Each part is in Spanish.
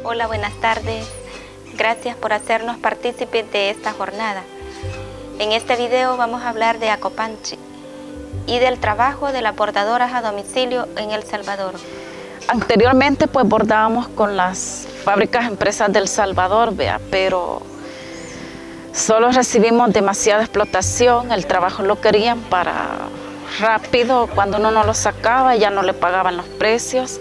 Hola, buenas tardes. Gracias por hacernos partícipes de esta jornada. En este video vamos a hablar de Acopanche y del trabajo de las bordadoras a domicilio en El Salvador. Anteriormente pues bordábamos con las fábricas empresas del Salvador, pero solo recibimos demasiada explotación, el trabajo lo querían para rápido, cuando uno no lo sacaba ya no le pagaban los precios.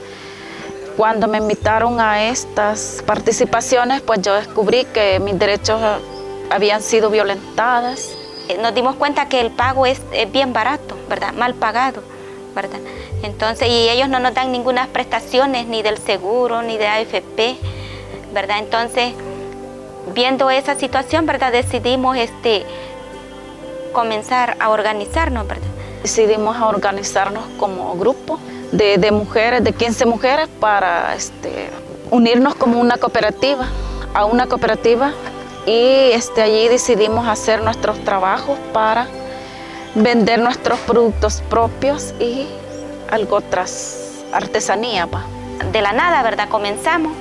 Cuando me invitaron a estas participaciones, pues yo descubrí que mis derechos habían sido violentadas. Nos dimos cuenta que el pago es bien barato, ¿verdad? Mal pagado, ¿verdad? Entonces, y ellos no nos dan ninguna prestaciones, ni del seguro, ni de AFP, ¿verdad? Entonces, viendo esa situación, ¿verdad? Decidimos comenzar a organizarnos, ¿verdad? Decidimos a organizarnos como grupo de mujeres, de 15 mujeres, para unirnos como una cooperativa, y allí decidimos hacer nuestros trabajos para vender nuestros productos propios y algo otras artesanías. De la nada, ¿verdad? Comenzamos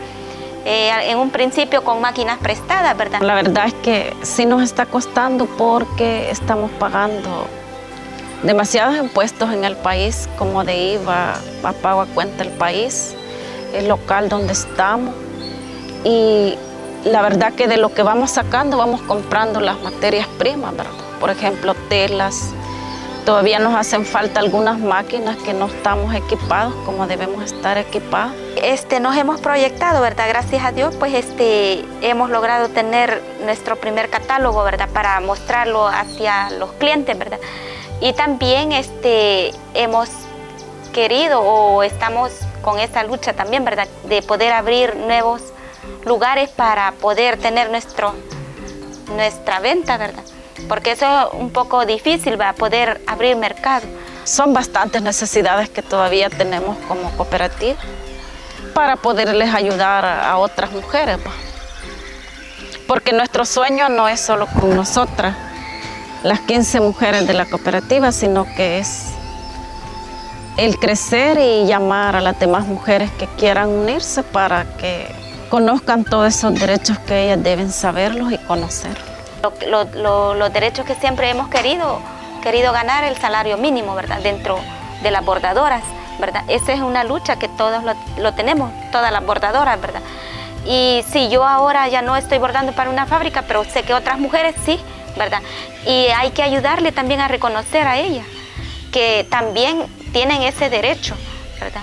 en un principio con máquinas prestadas, ¿verdad? La verdad es que sí nos está costando porque estamos pagando demasiados impuestos en el país, como de IVA, pago a cuenta el país, el local donde estamos. Y la verdad que de lo que vamos sacando, vamos comprando las materias primas, ¿verdad? Por ejemplo, telas. Todavía nos hacen falta algunas máquinas que no estamos equipados como debemos estar equipados. Nos hemos proyectado, ¿verdad? Gracias a Dios, pues hemos logrado tener nuestro primer catálogo, ¿verdad? Para mostrarlo hacia los clientes, ¿verdad? Y también hemos querido o estamos con esa lucha también, ¿verdad? De poder abrir nuevos lugares para poder tener nuestra venta, ¿verdad? Porque eso es un poco difícil, ¿va? Poder abrir mercado. Son bastantes necesidades que todavía tenemos como cooperativa para poderles ayudar a otras mujeres, ¿va? Porque nuestro sueño no es solo con nosotras, las 15 mujeres de la cooperativa, sino que es el crecer y llamar a las demás mujeres que quieran unirse para que conozcan todos esos derechos que ellas deben saberlos y conocer. Los derechos que siempre hemos querido ganar, el salario mínimo, ¿verdad? Dentro de las bordadoras, ¿verdad? Esa es una lucha que todos lo tenemos, todas las bordadoras, ¿verdad? Y sí, yo ahora ya no estoy bordando para una fábrica, pero sé que otras mujeres sí, ¿verdad? Y hay que ayudarle también a reconocer a ellas que también tienen ese derecho, ¿verdad?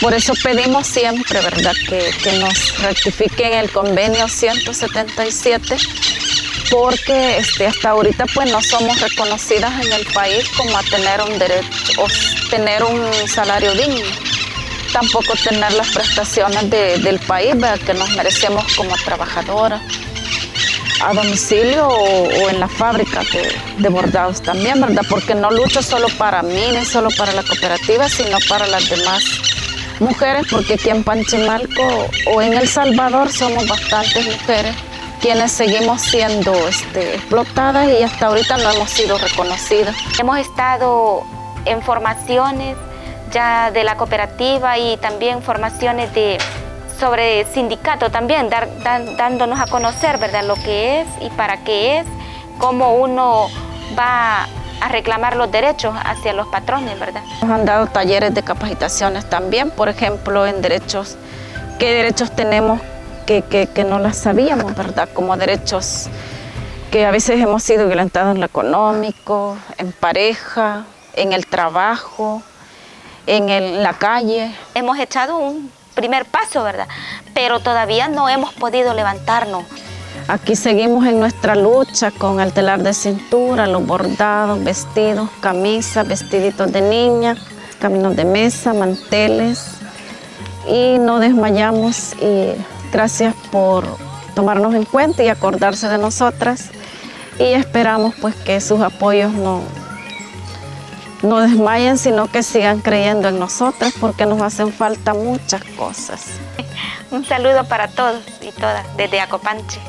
Por eso pedimos siempre, ¿verdad?, que nos rectifiquen el convenio 177, porque hasta ahorita pues no somos reconocidas en el país como a tener un derecho o tener un salario digno. Tampoco tener las prestaciones del país, ¿verdad?, que nos merecemos como trabajadoras a domicilio o en la fábrica de bordados también, ¿verdad? Porque no lucho solo para mí, ni solo para la cooperativa, sino para las demás mujeres, porque aquí en Panchimalco o en El Salvador somos bastantes mujeres quienes seguimos siendo explotadas y hasta ahorita no hemos sido reconocidas. Hemos estado en formaciones ya de la cooperativa y también formaciones sobre sindicato también, dándonos a conocer, ¿verdad?, lo que es y para qué es, cómo uno va a reclamar los derechos hacia los patrones, ¿verdad? Nos han dado talleres de capacitaciones también, por ejemplo, en derechos, qué derechos tenemos que no las sabíamos, ¿verdad? Como derechos que a veces hemos sido violentados en lo económico, en pareja, en el trabajo, en la calle. Hemos echado un primer paso, ¿verdad? Pero todavía no hemos podido levantarnos. Aquí seguimos en nuestra lucha con el telar de cintura, los bordados, vestidos, camisas, vestiditos de niña, caminos de mesa, manteles, y no desmayamos. Y gracias por tomarnos en cuenta y acordarse de nosotras, y esperamos pues que sus apoyos no desmayen, sino que sigan creyendo en nosotras, porque nos hacen falta muchas cosas. Un saludo para todos y todas desde Acopanche.